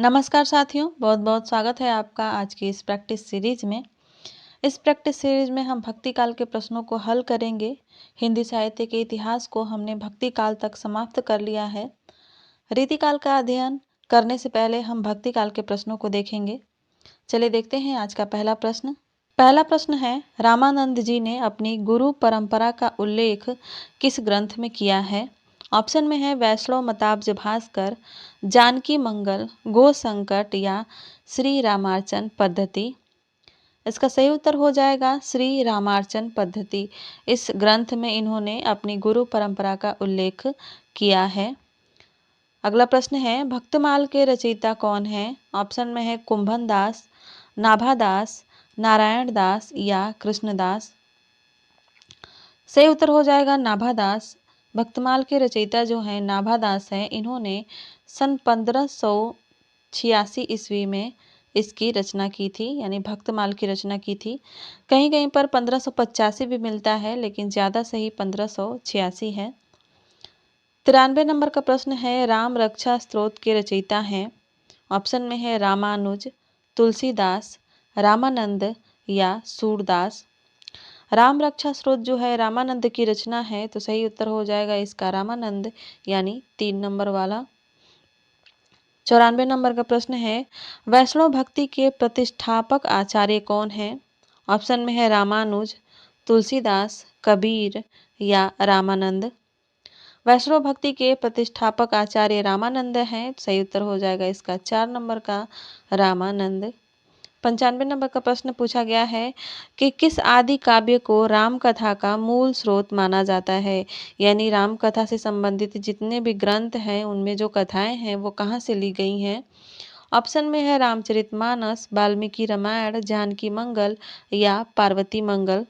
नमस्कार साथियों, बहुत बहुत स्वागत है आपका आज की इस प्रैक्टिस सीरीज में। इस प्रैक्टिस सीरीज में हम भक्ति काल के प्रश्नों को हल करेंगे। हिंदी साहित्य के इतिहास को हमने भक्ति काल तक समाप्त कर लिया है। रीतिकाल का अध्ययन करने से पहले हम भक्ति काल के प्रश्नों को देखेंगे। चलिए देखते हैं आज का पहला प्रश्न। पहला प्रश्न है, रामानंद जी ने अपनी गुरु परंपरा का उल्लेख किस ग्रंथ में किया है? ऑप्शन में है वैष्णव मताब्ज भास्कर, जानकी मंगल, गो संकट या श्री रामार्चन पद्धति। इसका सही उत्तर हो जाएगा श्री रामार्चन पद्धति। इस ग्रंथ में इन्होंने अपनी गुरु परंपरा का उल्लेख किया है। अगला प्रश्न है, भक्तमाल के रचयिता कौन है? ऑप्शन में है कुंभन दास, नाभादास, नारायण दास या कृष्णदास। सही उत्तर हो जाएगा नाभादास। भक्तमाल के रचयिता जो हैं नाभादास हैं, इन्होंने सन 1586 ईस्वी में इसकी रचना की थी, यानी भक्तमाल की रचना की थी। कहीं कहीं पर 1585 भी मिलता है, लेकिन ज़्यादा सही 1586 है। 93 नंबर का प्रश्न है, राम रक्षा स्तोत्र के रचयिता हैं? ऑप्शन में है रामानुज, तुलसीदास, रामानंद या सूरदास। राम रक्षा स्तोत्र जो है रामानंद की रचना है, तो सही उत्तर हो जाएगा इसका रामानंद, यानी 3 नंबर वाला। 94 नंबर का प्रश्न है, वैष्णव भक्ति के प्रतिष्ठापक आचार्य कौन है? ऑप्शन में है रामानुज, तुलसीदास, कबीर या रामानंद। वैष्णव भक्ति के प्रतिष्ठापक आचार्य रामानंद हैं, सही उत्तर हो जाएगा इसका 4 नंबर का रामानंद। 95 नंबर का प्रश्न पूछा गया है कि किस आदि काव्य को राम कथा का मूल स्रोत माना जाता है? यानी राम कथा से संबंधित जितने भी ग्रंथ हैं, उनमें जो कथाएं हैं वो कहाँ से ली गई हैं? ऑप्शन में है रामचरितमानस, वाल्मीकि रामायण, जानकी मंगल या पार्वती मंगल।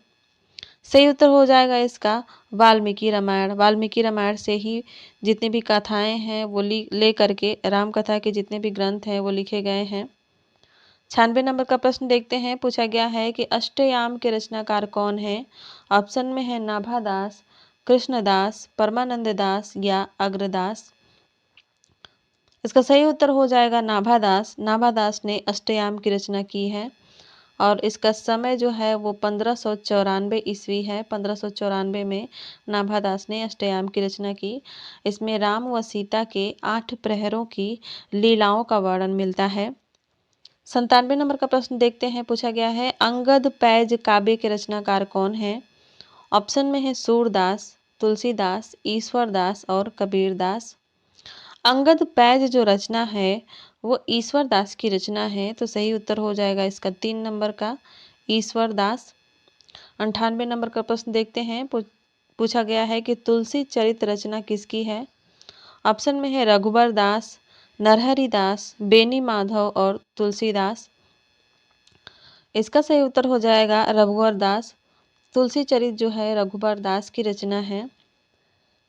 सही उत्तर हो जाएगा इसका वाल्मीकि रामायण। वाल्मीकि रामायण से ही जितनी भी कथाएं हैं वो ले करके राम कथा के जितने भी ग्रंथ हैं वो लिखे गए हैं। 96 नंबर का प्रश्न देखते हैं। पूछा गया है कि अष्टयाम के रचनाकार कौन है? ऑप्शन में है नाभादास, कृष्णदास, परमानंद दास या अग्रदास। इसका सही उत्तर हो जाएगा नाभादास। नाभादास ने अष्टयाम की रचना की है और इसका समय जो है वो 1594 ईस्वी है। 1594 में नाभादास ने अष्टयाम की रचना की। इसमें राम व सीता के 8 प्रहरों की लीलाओं का वर्णन मिलता है। 97 नंबर का प्रश्न देखते हैं। पूछा गया है, अंगद पैज काव्य के रचनाकार कौन है? ऑप्शन में है सूरदास, तुलसीदास, ईश्वरदास और कबीरदास। अंगद पैज जो रचना है वो ईश्वरदास की रचना है, तो सही उत्तर हो जाएगा इसका 3 नंबर का ईश्वरदास। 98 नंबर का प्रश्न देखते हैं। पूछा गया है कि तुलसी चरित रचना किसकी है? ऑप्शन में है रघुबर दास, नरहरि दास, बेनी माधव और तुलसीदास। इसका सही उत्तर हो जाएगा रघुवर दास। तुलसी चरित जो है रघुबर दास की रचना है।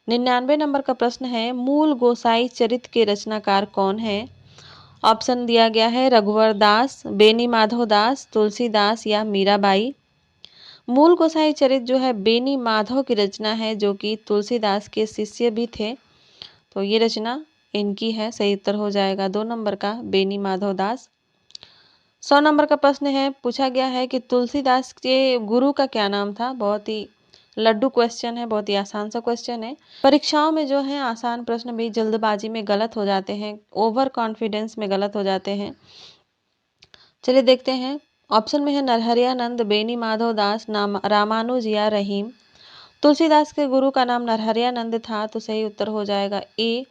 99 नंबर का प्रश्न है, मूल गोसाई चरित के रचनाकार कौन है? ऑप्शन दिया गया है रघुवर दास, बेनी माधव दास, तुलसीदास या मीराबाई। मूल गोसाई चरित जो है बेनी माधव की रचना है, जो कि तुलसीदास के शिष्य भी थे, तो ये रचना इनकी है। सही उत्तर हो जाएगा 2 नंबर का बेनी माधव दास। 100 नंबर का प्रश्न है। पूछा गया है कि तुलसीदास के गुरु का क्या नाम था? बहुत ही लड्डू क्वेश्चन है, बहुत ही आसान सा क्वेश्चन है। परीक्षाओं में जो है आसान प्रश्न भी जल्दबाजी में गलत हो जाते हैं, ओवर कॉन्फिडेंस में गलत हो जाते हैं। चलिए देखते हैं। ऑप्शन में है नरहरियानंद, बेनी माधव दास, रामानुज या रहीम। तुलसीदास के गुरु का नाम नरहरियानंद था, तो सही उत्तर हो जाएगा ए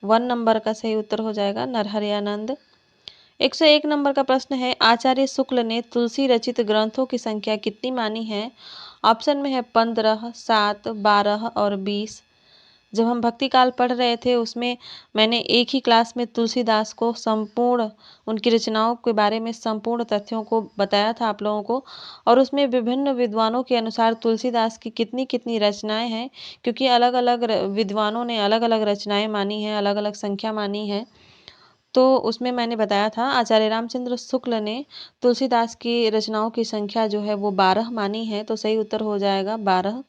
1 नंबर का सही उत्तर हो जाएगा नरहरियानंद। 101 नंबर का प्रश्न है, आचार्य शुक्ल ने तुलसी रचित ग्रंथों की संख्या कितनी मानी है? ऑप्शन में है 15, 7, 12 और 20। जब हम भक्ति काल पढ़ रहे थे उसमें मैंने एक ही क्लास में तुलसीदास को संपूर्ण उनकी रचनाओं के बारे में संपूर्ण तथ्यों को बताया था आप लोगों को, और उसमें विभिन्न विद्वानों के अनुसार तुलसीदास की कितनी कितनी रचनाएं हैं, क्योंकि अलग अलग विद्वानों ने अलग अलग रचनाएं मानी हैं, अलग अलग संख्या मानी है। तो उसमें मैंने बताया था आचार्य रामचंद्र शुक्ल ने तुलसीदास की रचनाओं की संख्या जो है वो 12 मानी है, तो सही उत्तर हो जाएगा 12।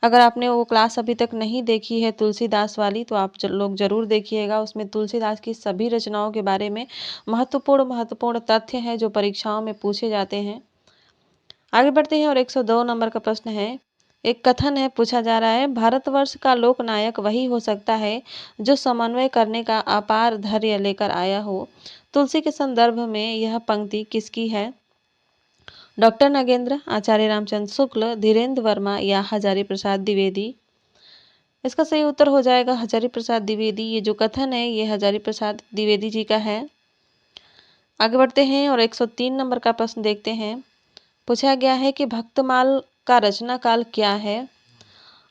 अगर आपने वो क्लास अभी तक नहीं देखी है तुलसीदास वाली, तो आप लोग ज़रूर देखिएगा। उसमें तुलसीदास की सभी रचनाओं के बारे में महत्वपूर्ण महत्वपूर्ण तथ्य हैं जो परीक्षाओं में पूछे जाते हैं। आगे बढ़ते हैं और 102 नंबर का प्रश्न है। एक कथन है, पूछा जा रहा है, भारतवर्ष का लोकनायक वही हो सकता है जो समन्वय करने का अपार धैर्य लेकर आया हो। तुलसी के संदर्भ में यह पंक्ति किसकी है? डॉक्टर नगेंद्र, आचार्य रामचंद्र शुक्ल, धीरेन्द्र वर्मा या हजारी प्रसाद द्विवेदी? इसका सही उत्तर हो जाएगा हजारी प्रसाद द्विवेदी। ये जो कथन है ये हजारी प्रसाद द्विवेदी जी का है। आगे बढ़ते हैं और 103 नंबर का प्रश्न देखते हैं। पूछा गया है कि भक्तमाल का रचना काल क्या है?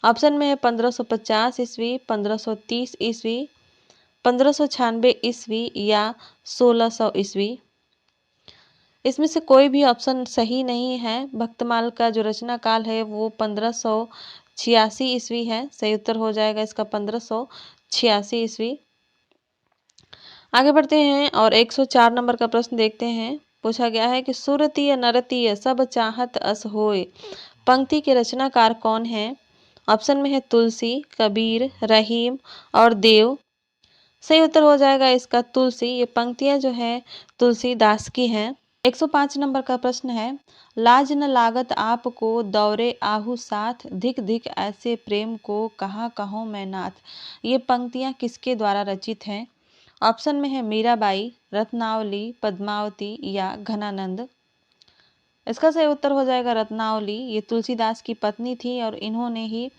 ऑप्शन में है 1550 ईस्वी, 1530 ईस्वी, 1596 ईस्वी या 1600 ईस्वी। इसमें से कोई भी ऑप्शन सही नहीं है। भक्तमाल का जो रचना काल है वो 1586 ईस्वी है। सही उत्तर हो जाएगा इसका 1586 ईस्वी। आगे बढ़ते हैं और 104 नंबर का प्रश्न देखते हैं। पूछा गया है कि सुरतीय नरतीय सब चाहत अस होय पंक्ति के रचनाकार कौन है? ऑप्शन में है तुलसी, कबीर, रहीम और देव। सही उत्तर हो जाएगा इसका तुलसी। ये पंक्तियां जो है तुलसीदास की हैं। 105 नंबर का प्रश्न है, लाज न लागत आपको दौरे आहू साथ, धिक धिक ऐसे प्रेम को कहाँ कहूँ मैं नाथ। ये पंक्तियां किसके द्वारा रचित हैं? ऑप्शन में है मीराबाई, रत्नावली, पद्मावती या घनानंद। इसका सही उत्तर हो जाएगा रत्नावली। ये तुलसीदास की पत्नी थी और इन्होंने ही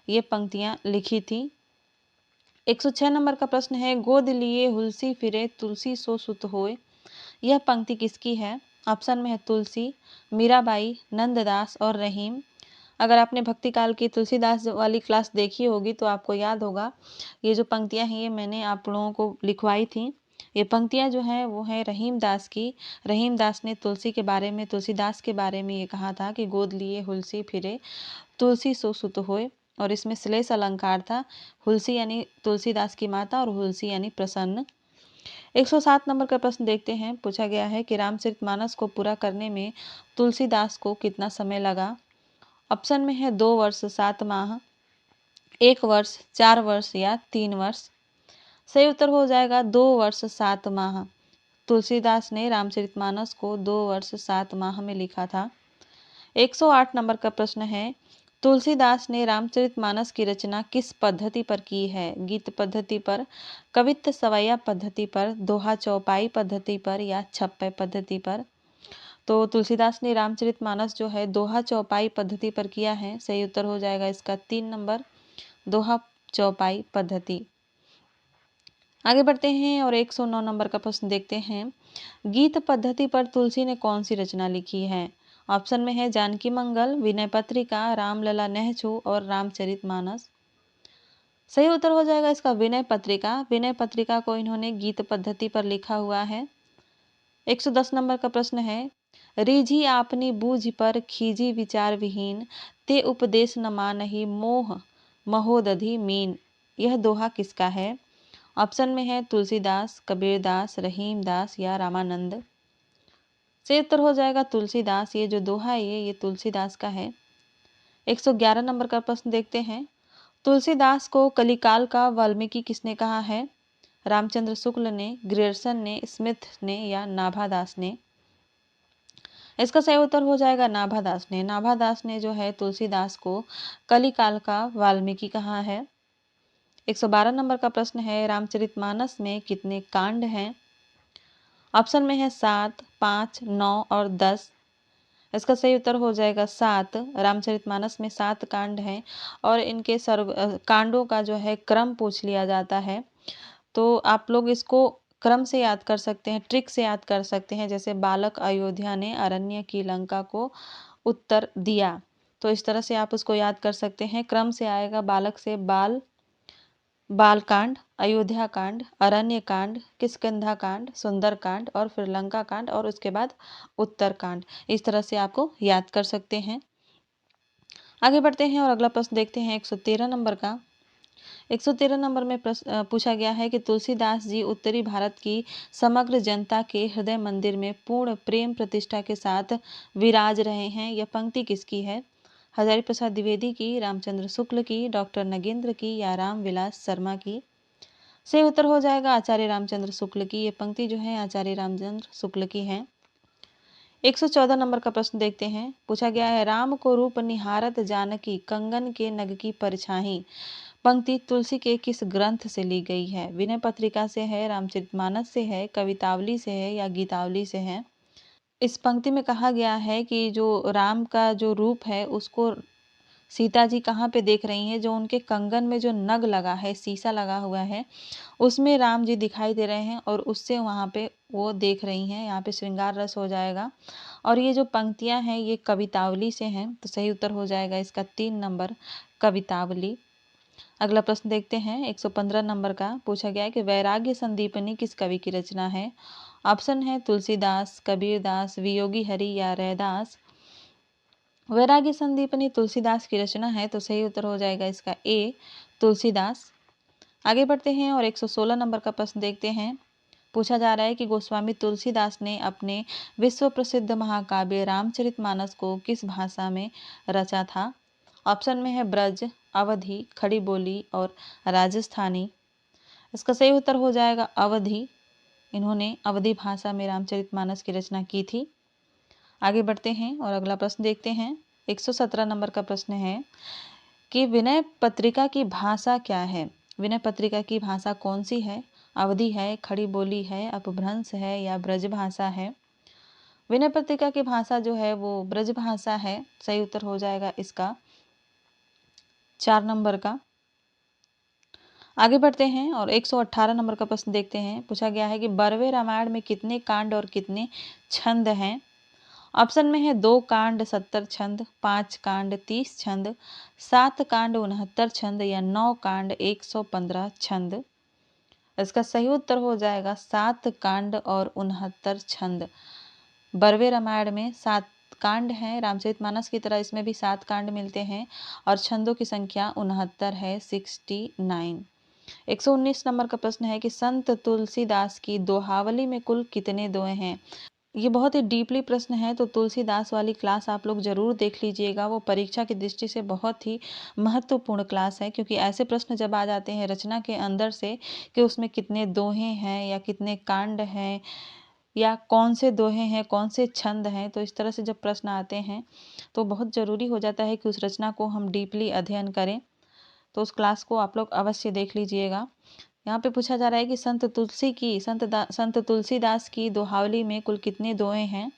ये पंक्तियां लिखी थी। 106 नंबर का प्रश्न है, गोद लिए हुलसी फिरे तुलसी सो सुत होय। यह पंक्ति किसकी है? ऑप्शन में है तुलसी, मीराबाई, नंददास और रहीम। अगर आपने भक्ति काल की तुलसीदास वाली क्लास देखी होगी तो आपको याद होगा ये जो पंक्तियां हैं ये मैंने आप लोगों को लिखवाई थी। ये पंक्तियां जो हैं वो है रहीम दास की। रहीम दास ने तुलसी के बारे में, तुलसीदास के बारे में ये कहा था कि गोद लिए हुलसी फिरे तुलसी सो सुत होय। और इसमें श्लेष अलंकार था। हुलसी यानी तुलसीदास की माता और हुलसी यानी प्रसन्न। 107 नंबर का प्रश्न देखते हैं। पूछा गया है कि रामचरितमानस को पूरा करने में तुलसीदास को कितना समय लगा? ऑप्शन में है 2 वर्ष 7 माह, 1 वर्ष, 4 वर्ष या 3 वर्ष। सही उत्तर हो जाएगा 2 वर्ष 7 माह। तुलसीदास ने रामचरितमानस को 2 वर्ष 7 माह में लिखा था। 108 नंबर का प्रश्न है, तुलसीदास ने रामचरितमानस की रचना किस पद्धति पर की है? गीत पद्धति पर, कवित्त सवैया पद्धति पर, दोहा चौपाई पद्धति पर या छप्पय पद्धति पर? तो तुलसीदास ने रामचरितमानस जो है दोहा चौपाई पद्धति पर किया है। सही उत्तर हो जाएगा इसका 3 नंबर, दोहा चौपाई पद्धति। आगे बढ़ते हैं और 109 नंबर का प्रश्न देखते हैं। गीत पद्धति पर तुलसी ने कौन सी रचना लिखी है? ऑप्शन में है जानकी मंगल, विनय पत्रिका, रामलला नेहचू और रामचरितमानस। सही उत्तर हो जाएगा इसका विनय पत्रिका। विनय पत्रिका को इन्होंने गीत पद्धति पर लिखा हुआ है। 110 नंबर का प्रश्न है, रीझी आपनी बूझ पर खीजी विचार विहीन, ते उपदेश न मानही मोह महोदधि मीन। यह दोहा किसका है? ऑप्शन में है तुलसीदास, कबीरदास, रहीमदास या रामानंद। सही उत्तर हो जाएगा तुलसीदास। ये जो दोहा है ये तुलसीदास का है। 111 नंबर का प्रश्न देखते हैं। तुलसीदास को कलिकाल का वाल्मीकि किसने कहा है? रामचंद्र शुक्ल ने, ग्रियर्सन ने, स्मिथ ने या नाभादास ने? इसका सही उत्तर हो जाएगा नाभादास ने। नाभादास ने जो है तुलसीदास को कलिकाल का वाल्मीकि कहा है। 112 नंबर का प्रश्न है, रामचरितमानस में कितने कांड हैं? ऑप्शन में है 7, 5, 9 और 10। इसका सही उत्तर हो जाएगा 7। रामचरितमानस में 7 कांड हैं और इनके कांडों का जो है क्रम पूछ लिया जाता है। तो आप लोग इसको क्रम से याद कर सकते हैं, ट्रिक से याद कर सकते हैं। जैसे बालक अयोध्या ने अरण्य की लंका को उत्तर दिया, तो इस तरह से आप उसको याद कर सकते हैं। क्रम से आएगा बालक से बालकांड, अयोध्या कांड, अरण्य कांड, किष्किंधा कांड, सुंदर कांड और फिर लंका कांड और उसके बाद उत्तर कांड। इस तरह से आपको याद कर सकते हैं। आगे बढ़ते हैं और अगला प्रश्न देखते हैं 113 नंबर का। 113 नंबर में पूछा गया है कि तुलसीदास जी उत्तरी भारत की समग्र जनता के हृदय मंदिर में पूर्ण प्रेम प्रतिष्ठा के साथ विराज रहे हैं। यह पंक्ति किसकी है? हजारी प्रसाद द्विवेदी की, रामचंद्र शुक्ल की, डॉक्टर नगेंद्र की या रामविलास शर्मा की? सही उत्तर हो जाएगा आचार्य रामचंद्र शुक्ल की। ये पंक्ति जो है आचार्य रामचंद्र शुक्ल की है। 114 नंबर का प्रश्न देखते हैं। पूछा गया है, राम को रूप निहारत जानकी कंगन के नग की परछाई। पंक्ति तुलसी के किस ग्रंथ से ली गई है? विनय पत्रिका से है, रामचरितमानस से है, कवितावली से है या गीतावली से है? इस पंक्ति में कहा गया है कि जो राम का जो रूप है उसको सीता जी कहाँ पे देख रही हैं? जो उनके कंगन में जो नग लगा है, शीशा लगा हुआ है, उसमें राम जी दिखाई दे रहे हैं और उससे वहाँ पे वो देख रही हैं। यहाँ पे श्रृंगार रस हो जाएगा। और ये जो पंक्तियाँ हैं ये कवितावली से हैं, तो सही उत्तर हो जाएगा इसका 3 नंबर, कवितावली। अगला प्रश्न देखते हैं। 115 नंबर का पूछा गया है कि वैराग्य संदीपनी किस कवि की रचना है? ऑप्शन है तुलसीदास, कबीरदास, वियोगी हरि या रैदास। वैराग्य संदीपनी तुलसीदास की रचना है, तो सही उत्तर हो जाएगा इसका ए, तुलसीदास। आगे बढ़ते हैं और 116 नंबर का प्रश्न देखते हैं। पूछा जा रहा है कि गोस्वामी तुलसीदास ने अपने विश्व प्रसिद्ध महाकाव्य रामचरितमानस को किस भाषा में रचा था? ऑप्शन में है ब्रज, अवधी, खड़ी बोली और राजस्थानी। इसका सही उत्तर हो जाएगा अवधी। इन्होंने अवधी भाषा में रामचरितमानस की रचना की थी। आगे बढ़ते हैं और अगला प्रश्न देखते हैं। 117 नंबर का प्रश्न है कि विनय पत्रिका की भाषा क्या है? विनय पत्रिका की भाषा कौन सी है? अवधी है, खड़ी बोली है, अपभ्रंश है या ब्रज भाषा है? विनय पत्रिका की भाषा जो है वो ब्रज भाषा है। सही उत्तर हो जाएगा इसका 4 नंबर का। आगे बढ़ते हैं और 118 नंबर का प्रश्न देखते हैं। पूछा गया है कि 12वें रामायण में कितने कांड और कितने छंद हैं? ऑप्शन में है 2 कांड 70 छंद, 5 कांड 30 छंद, 7 कांड 69 छंद या 9 कांड 115 छंद। इसका सही उत्तर हो जाएगा 7 कांड और 69 छंद। 12वें रामायण में 7 कांड हैं। रामचरितमानस की तरह इसमें भी 7 कांड मिलते हैं और छंदों की संख्या 69 है, 69। 119 नंबर का प्रश्न है कि संत तुलसीदास की दोहावली में कुल कितने दोहे हैं? ये बहुत ही डीपली प्रश्न है, तो तुलसीदास वाली क्लास आप लोग ज़रूर देख लीजिएगा। वो परीक्षा की दृष्टि से बहुत ही महत्वपूर्ण क्लास है, क्योंकि ऐसे प्रश्न जब आ जाते हैं रचना के अंदर से कि उसमें कितने दोहे हैं या कितने कांड हैं या कौन से दोहे हैं, कौन से छंद हैं, तो इस तरह से जब प्रश्न आते हैं तो बहुत ज़रूरी हो जाता है कि उस रचना को हम डीपली अध्ययन करें। तो उस क्लास को आप लोग अवश्य देख लीजिएगा। यहाँ पे पूछा जा रहा है कि संत तुलसीदास की दोहावली में कुल कितने दोहे हैं?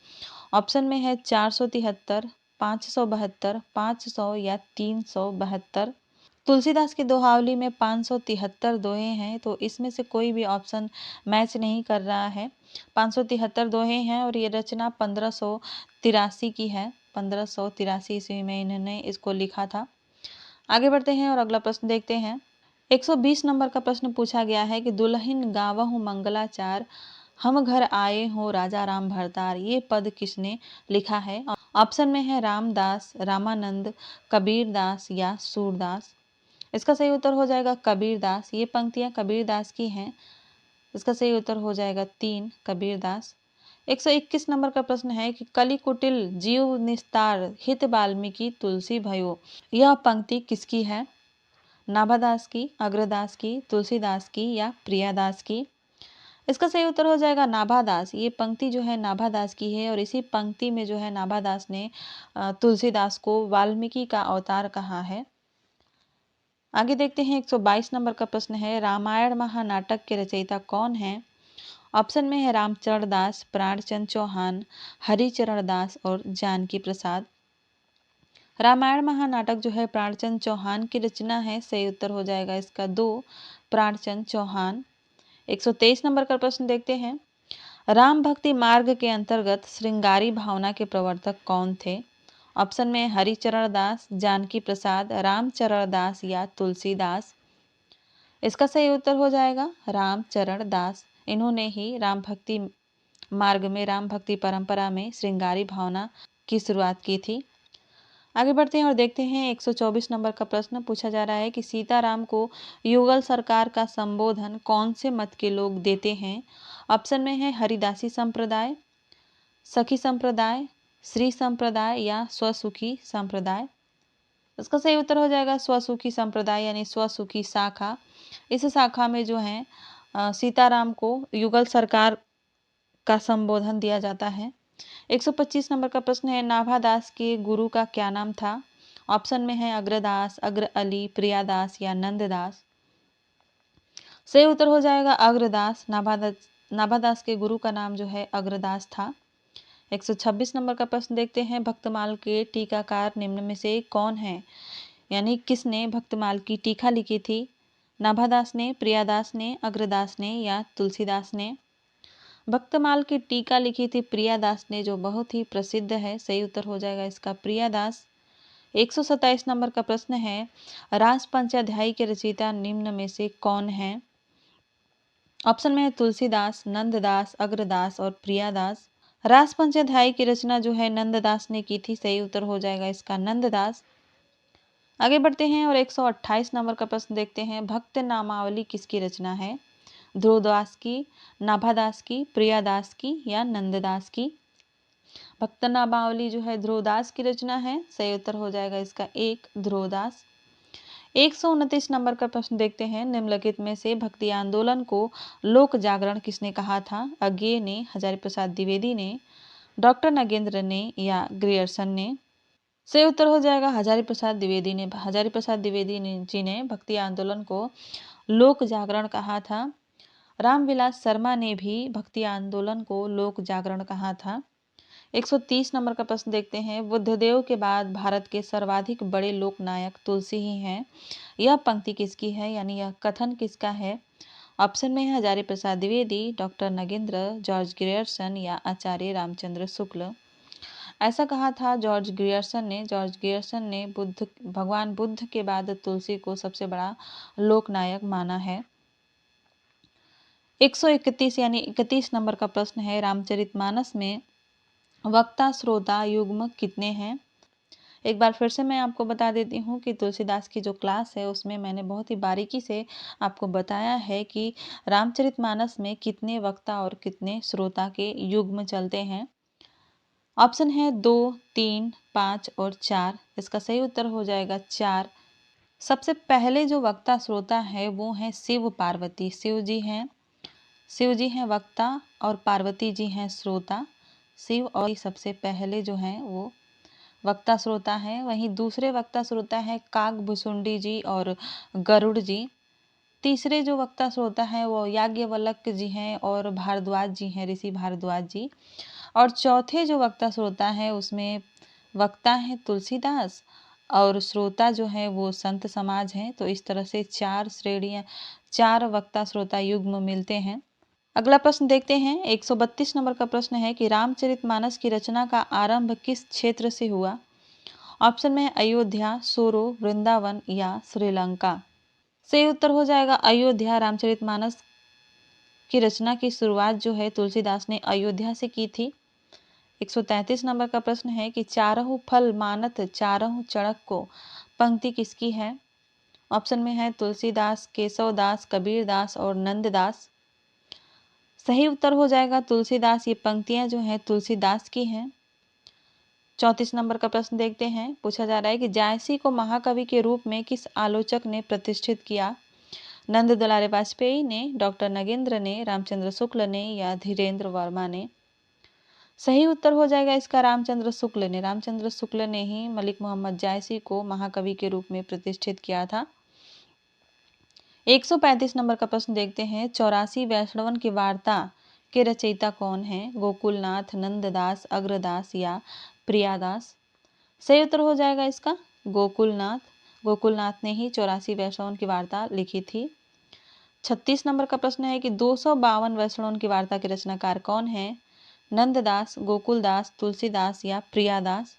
ऑप्शन में है 473, 572, 500 या 372। तुलसीदास की दोहावली में 573 दोहे हैं, तो इसमें से कोई भी ऑप्शन मैच नहीं कर रहा है। 573 दोहे हैं और ये रचना 1583 की है। 1583 ईस्वी में इन्होंने इसको लिखा था। आगे बढ़ते हैं और अगला प्रश्न देखते हैं। 120 नंबर का प्रश्न पूछा गया है कि दुल्हन गावहु मंगलाचार, हम घर आए हो राजा राम भरतार। ये पद किसने लिखा है? ऑप्शन में है रामदास, रामानंद, कबीरदास या सूरदास। इसका सही उत्तर हो जाएगा कबीरदास। ये पंक्तियां कबीरदास की हैं। इसका सही उत्तर हो जाएगा 3, कबीरदास। 121 नंबर का प्रश्न है कि कलि कुटिल जीव निस्तार हित वाल्मीकि तुलसी भयो। यह पंक्ति किसकी है? नाभादास की, अग्रदास की, तुलसीदास की या प्रियादास की? इसका सही उत्तर हो जाएगा नाभादास। ये पंक्ति जो है नाभादास की है और इसी पंक्ति में जो है नाभादास ने तुलसीदास को वाल्मीकि का अवतार कहा है। आगे देखते हैं। 122 नंबर का प्रश्न है, रामायण महानाटक के रचयिता कौन है? ऑप्शन में है रामचरण दास, प्राणचंद चौहान, हरिचरण दास और जानकी प्रसाद। रामायण महानाटक जो है प्राणचंद चौहान की रचना है। सही उत्तर हो जाएगा इसका 2, प्राणचंद चौहान। 123 नंबर का प्रश्न देखते हैं। राम भक्ति मार्ग के अंतर्गत श्रृंगारी भावना के प्रवर्तक कौन थे? ऑप्शन में हरिचरण दास, जानकी प्रसाद, रामचरण दास या तुलसीदास। इसका सही उत्तर हो जाएगा रामचरण दास। इन्होंने ही राम भक्ति मार्ग में, राम भक्ति परंपरा में श्रृंगारी भावना की शुरुआत की थी। आगे बढ़ते हैं और देखते हैं। 124 नंबर का प्रश्न पूछा जा रहा है कि सीताराम को युगल सरकार का संबोधन कौन से मत के लोग देते हैं? ऑप्शन में है हरिदासी संप्रदाय, सखी संप्रदाय, श्री संप्रदाय या स्वसुखी संप्रदाय। इसका सही उत्तर हो जाएगा स्वसुखी संप्रदाय यानी स्वसुखी शाखा। इस शाखा में जो है सीताराम को युगल सरकार का संबोधन दिया जाता है। 125 नंबर का प्रश्न है, नाभादास के गुरु का क्या नाम था? ऑप्शन में है अग्रदास, अग्र अली, प्रियादास या नंददास। सही उत्तर हो जाएगा अग्रदास। नाभादास के गुरु का नाम जो है अग्रदास था। 126 नंबर का प्रश्न देखते हैं, भक्तमाल के टीकाकार निम्न में से कौन है? यानी किसने भक्तमाल की टीका लिखी थी? नाभादास ने, प्रियादास ने, अग्रदास ने या तुलसीदास ने? भक्तमाल की टीका लिखी थी प्रियादास ने, जो बहुत ही प्रसिद्ध है। सही उत्तर हो जाएगा इसका प्रियादास। 127 नंबर का प्रश्न है, रास पंचाध्यायी के रचयिता निम्न में से कौन है? ऑप्शन में है तुलसीदास, नंददास, अग्रदास और प्रियादास। रास पंचाध्यायी की रचना जो है नंददास ने की थी। सही उत्तर हो जाएगा इसका नंददास। आगे बढ़ते हैं और 128 नंबर का प्रश्न देखते हैं, भक्त नामावली किसकी रचना है? ध्रुवदास की, नाभादास की, प्रियादास की या नंददास की? भक्त नामावली जो है ध्रुवदास की रचना है। सही उत्तर हो जाएगा इसका एक, ध्रुवदास। 129 नंबर का प्रश्न देखते हैं, निम्नलिखित में से भक्ति आंदोलन को लोक जागरण किसने कहा था? अज्ञेय ने, हजारी प्रसाद द्विवेदी ने, डॉक्टर नगेंद्र ने या ग्रियर्सन ने? सही उत्तर हो जाएगा हजारी प्रसाद द्विवेदी ने। हजारी प्रसाद द्विवेदी जी ने भक्ति आंदोलन को लोक जागरण कहा था। रामविलास शर्मा ने भी भक्ति आंदोलन को लोक जागरण कहा था। 130 नंबर का प्रश्न देखते हैं, बुद्धदेव के बाद भारत के सर्वाधिक बड़े लोक नायक तुलसी ही हैं। यह पंक्ति किसकी है, यानी यह कथन किसका है? ऑप्शन में है Hazari Prasad Dwivedi, doctor Nagendra, George Grierson या आचार्य रामचंद्र शुक्ल। ऐसा कहा था जॉर्ज ग्रियर्सन ने। जॉर्ज ग्रियर्सन ने भगवान बुद्ध के बाद तुलसी को सबसे बड़ा लोकनायक माना है। 131 यानी 31 नंबर का प्रश्न है, रामचरितमानस में वक्ता श्रोता युग्म कितने हैं? एक बार फिर से मैं आपको बता देती हूँ कि तुलसीदास की जो क्लास है उसमें मैंने बहुत ही बारीकी से आपको बताया है कि रामचरितमानस में कितने वक्ता और कितने श्रोता के युग्म चलते हैं। ऑप्शन है 2, 3, 5 और 4। इसका सही उत्तर हो जाएगा 4। सबसे पहले जो वक्ता श्रोता है वो है शिव पार्वती। शिव जी हैं वक्ता और पार्वती जी हैं श्रोता। शिव और सबसे पहले जो हैं वो वक्ता श्रोता है। वहीं दूसरे वक्ता श्रोता है काकभुसुंडी जी और गरुड़ जी। तीसरे जो वक्ता श्रोता है वो याज्ञवल्क्य जी हैं और भारद्वाज जी हैं, ऋषि भारद्वाज जी। और चौथे जो वक्ता श्रोता है उसमें वक्ता है तुलसीदास और श्रोता जो है वो संत समाज है। तो इस तरह से 4 श्रेणियाँ, 4 वक्ता श्रोता युग्म मिलते हैं। अगला प्रश्न देखते हैं। 132 नंबर का प्रश्न है कि रामचरितमानस की रचना का आरंभ किस क्षेत्र से हुआ? ऑप्शन में अयोध्या, सोरो, वृंदावन या श्रीलंका। सही उत्तर हो जाएगा अयोध्या। रामचरितमानस की रचना की शुरुआत जो है तुलसीदास ने अयोध्या से की थी। 133 नंबर का प्रश्न है कि चारहु फल मानत चारहु चढ़क को पंक्ति किसकी है? ऑप्शन में है तुलसीदास, केशवदास, कबीरदास और नंददास। सही उत्तर हो जाएगा तुलसीदास। ये पंक्तियां जो हैं तुलसीदास की हैं। 34 नंबर का प्रश्न देखते हैं। पूछा जा रहा है कि जायसी को महाकवि के रूप में किस आलोचक ने प्रतिष्ठित किया? नंद दुलारे वाजपेयी ने, डॉक्टर नगेंद्र ने, रामचंद्र शुक्ल ने या धीरेन्द्र वर्मा ने? सही उत्तर हो जाएगा इसका रामचंद्र शुक्ल ने। रामचंद्र शुक्ल ने ही मलिक मोहम्मद जायसी को महाकवि के रूप में प्रतिष्ठित किया था। 135 नंबर का प्रश्न देखते हैं। 84 वैष्णवन की वार्ता के रचयिता कौन है? गोकुलनाथ, नंददास, अग्रदास या प्रियादास? सही उत्तर हो जाएगा इसका गोकुलनाथ। गोकुलनाथ ने ही 84 वैष्णवन की वार्ता लिखी थी। 36 नंबर का प्रश्न है कि 252 वैष्णवन की वार्ता के रचनाकार कौन है? नंददास, गोकुलदास, तुलसीदास या प्रियादास?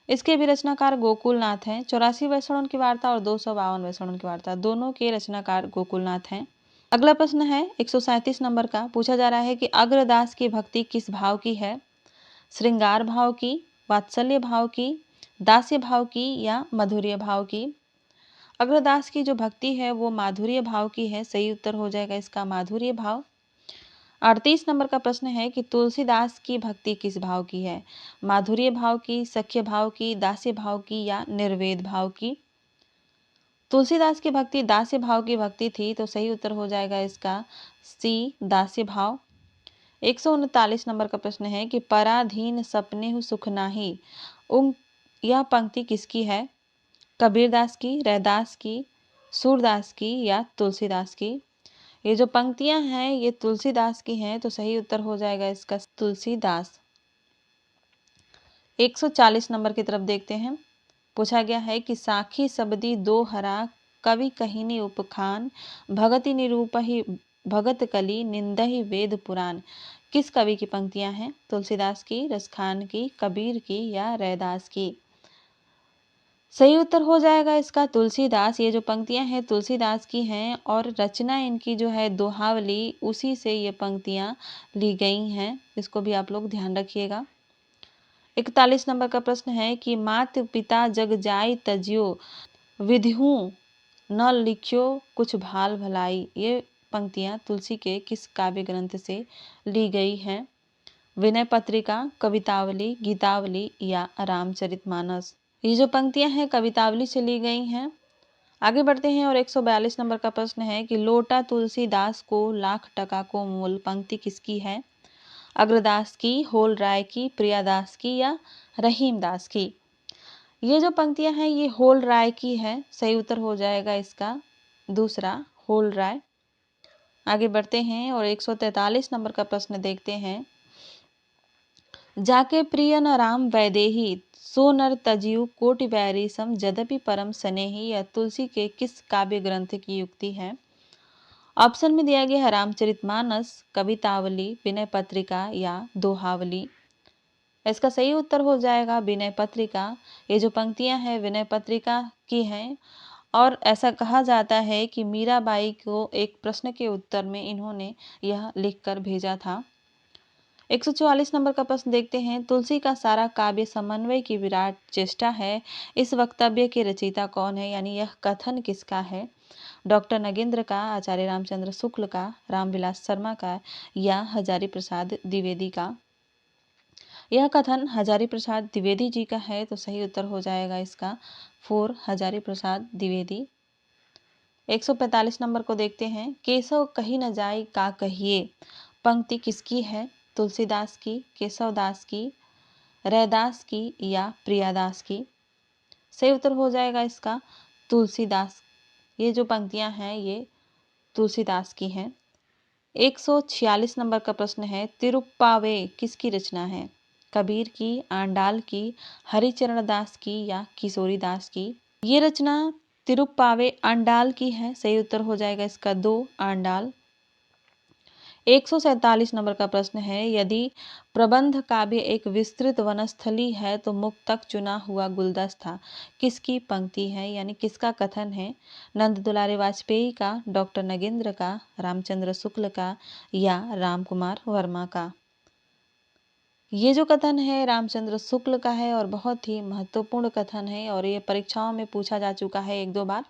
इसके भी रचनाकार गोकुलनाथ हैं। 84 वैष्णवन की वार्ता और 252 वैष्णवन की वार्ता दोनों के रचनाकार गोकुलनाथ हैं। अगला प्रश्न है 137 नंबर का। पूछा जा रहा है कि अग्रदास की भक्ति किस भाव की है? श्रृंगार भाव की, वात्सल्य भाव की, दास्य भाव की या माधुर्य भाव की? अग्रदास की जो भक्ति है वो माधुर्य भाव की है। सही उत्तर हो जाएगा इसका माधुर्य भाव। 38 नंबर का प्रश्न है कि तुलसीदास की भक्ति किस भाव की है? माधुर्य भाव की, सख्य भाव की, दास्य भाव की या निर्वेद भाव की? तुलसीदास की भक्ति दास्य भाव की भक्ति थी, तो सही उत्तर हो जाएगा इसका सी, दास्य भाव। 139 नंबर का प्रश्न है कि पराधीन सपने सुख नाही, उन यह पंक्ति किसकी है? कबीरदास की, रैदास की, सूरदास की या तुलसीदास की? ये जो पंक्तियां हैं ये तुलसीदास की हैं, तो सही उत्तर हो जाएगा इसका तुलसीदास। 140 नंबर की तरफ देखते हैं। पूछा गया है कि साखी सबदी दो हरा, कवि कहिनी उपखान, भगति निरूपहि भगत कली, निंदहि वेद पुराण। किस कवि की पंक्तियां हैं? तुलसीदास की, रसखान की, कबीर की या रैदास की? सही उत्तर हो जाएगा इसका तुलसीदास। ये जो पंक्तियां हैं तुलसीदास की हैं और रचना इनकी जो है दोहावली, उसी से ये पंक्तियां ली गई हैं। इसको भी आप लोग ध्यान रखिएगा। 41 नंबर का प्रश्न है कि मात पिता जग जाय तजियो, विधिहूँ न लिख्यो कुछ भाल भलाई। ये पंक्तियां तुलसी के किस काव्य ग्रंथ से ली गई हैं? विनय पत्रिका, कवितावली, गीतावली या रामचरितमानस? ये जो पंक्तियां हैं कवितावली से ली गई हैं। आगे बढ़ते हैं और 142 नंबर का प्रश्न है कि लोटा तुलसीदास को लाख टका को मूल। पंक्ति किसकी है? अग्रदास की, होल राय की, प्रियादास की या रहीमदास की? ये जो पंक्तियां हैं ये होल राय की है। सही उत्तर हो जाएगा इसका दूसरा, होल राय। आगे बढ़ते हैं और 143 नंबर का प्रश्न देखते हैं। जाके प्रिय न राम वैदेही, सो नर तजियु कोटि बैरी सम, जदपि परम स्नेही। या तुलसी के किस काव्य ग्रंथ की युक्ति है? ऑप्शन में दिया गया है रामचरितमानस, कवितावली, विनय पत्रिका या दोहावली। इसका सही उत्तर हो जाएगा विनय पत्रिका। ये जो पंक्तियां हैं विनय पत्रिका की हैं और ऐसा कहा जाता है कि मीराबाई को एक प्रश्न के उत्तर में इन्होंने यह लिखकर भेजा था। 144 नंबर का प्रश्न देखते हैं। तुलसी का सारा काव्य समन्वय की विराट चेष्टा है, इस वक्तव्य के रचयिता कौन है? यानी यह कथन किसका है? डॉक्टर नगेंद्र का, आचार्य रामचंद्र शुक्ल का, रामविलास शर्मा का या हजारी प्रसाद द्विवेदी का? यह कथन हजारी प्रसाद द्विवेदी जी का है, तो सही उत्तर हो जाएगा इसका 4, हजारी प्रसाद द्विवेदी। 145 नंबर को देखते हैं। केशव कही न जाय का कहिए। पंक्ति किसकी है? तुलसीदास की, केशवदास की, रैदास की या प्रियादास की? सही उत्तर हो जाएगा इसका तुलसीदास। ये जो पंक्तियां हैं ये तुलसीदास की हैं। 146 नंबर का प्रश्न है। तिरुप्पावे किसकी रचना है? कबीर की, आंडाल की, हरिचरण दास की या किशोरी दास की? ये रचना तिरुप्पावे आंडाल की है। सही उत्तर हो जाएगा इसका 2, आंडाल। 147 नंबर का प्रश्न है। यदि प्रबंध काव्य एक विस्तृत वनस्थली है तो मुक्तक चुना हुआ गुलदस्ता किसकी पंक्ति है? यानी किसका कथन है? नंद दुलारे वाजपेयी का, डॉक्टर नगेंद्र का, रामचंद्र शुक्ल का या राम कुमार वर्मा का? ये जो कथन है रामचंद्र शुक्ल का है और बहुत ही महत्वपूर्ण कथन है और ये परीक्षाओं में पूछा जा चुका है 1-2 बार,